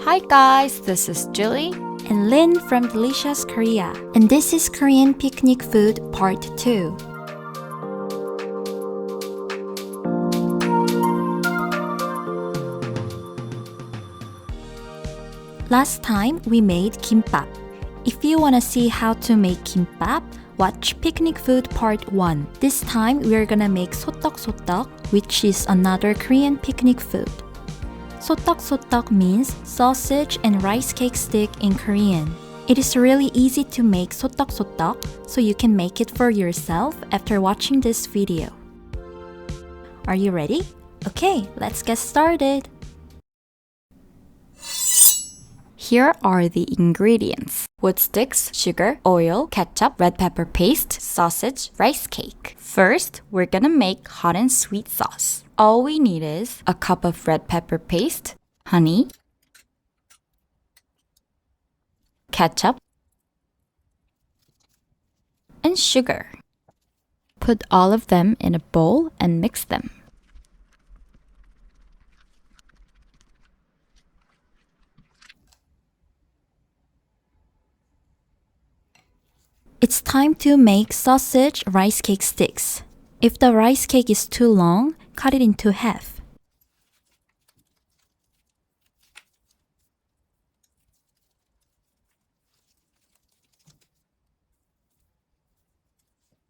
Hi guys, this is Julie and Lynn from Delicious Korea. And this is Korean Picnic Food Part 2. Last time we made kimbap. If you want to see how to make kimbap, watch Picnic Food Part 1. This time we're gonna make 소떡소떡, which is another Korean picnic food. 소떡소떡 means sausage and rice cake stick in Korean. It is really easy to make 소떡소떡, so you can make it for yourself after watching this video. Are you ready? Okay, let's get started. Here are the ingredients. Wood sticks, sugar, oil, ketchup, red pepper paste, sausage, rice cake. First, we're gonna make hot and sweet sauce. All we need is a cup of red pepper paste, honey, ketchup, and sugar. Put all of them in a bowl and mix them. It's time to make sausage rice cake sticks. If the rice cake is too long, cut it into half.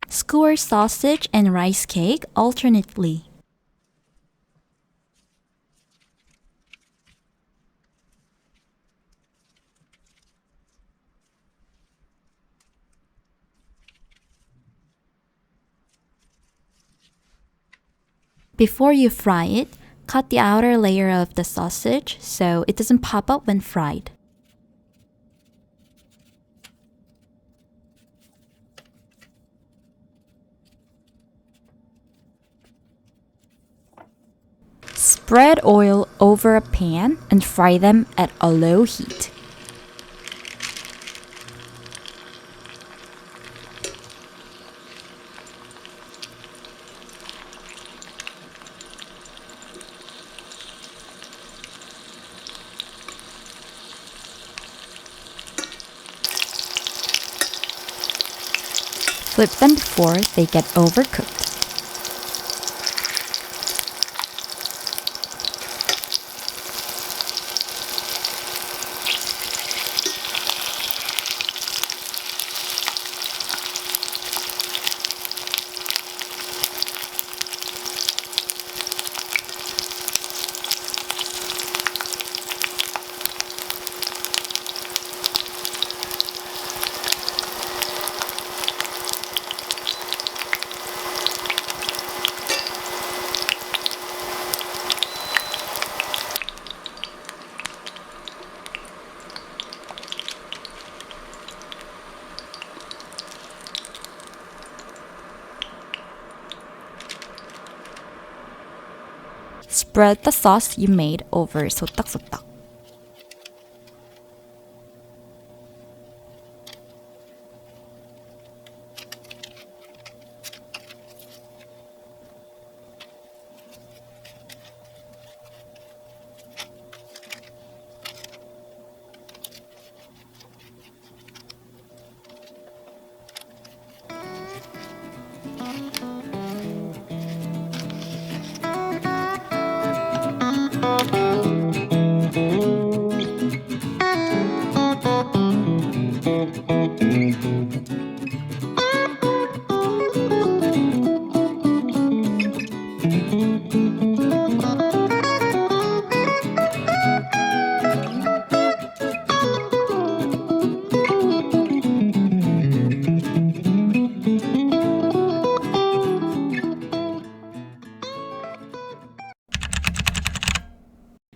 Skewer sausage and rice cake alternately. Before you fry it, cut the outer layer of the sausage so it doesn't pop up when fried. Spread oil over a pan and fry them at a low heat. Flip them before they get overcooked. Spread the sauce you made over 소떡소떡.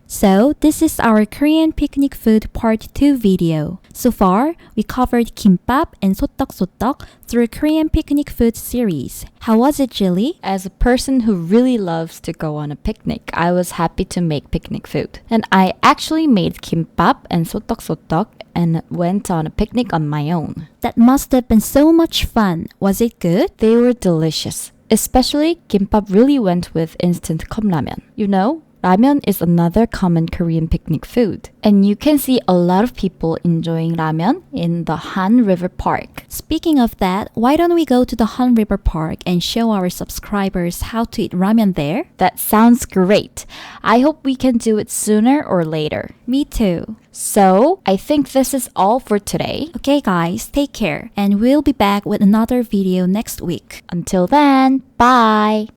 So, this is our Korean Picnic Food Part 2 video. So far, we covered kimbap and 소떡소떡 through Korean Picnic Food series. How was it, Jilly? As a person who really loves to go on a picnic, I was happy to make picnic food. And I actually made kimbap and 소떡소떡 and went on a picnic on my own. That must have been so much fun. Was it good? They were delicious. Especially kimbap really went with instant 컵라면. You know, Ramen is another common Korean picnic food. And you can see a lot of people enjoying ramen in the Han River Park. Speaking of that, why don't we go to the Han River Park and show our subscribers how to eat ramen there? That sounds great. I hope we can do it sooner or later. Me too. So, I think this is all for today. Okay guys, take care and we'll be back with another video next week. Until then, bye!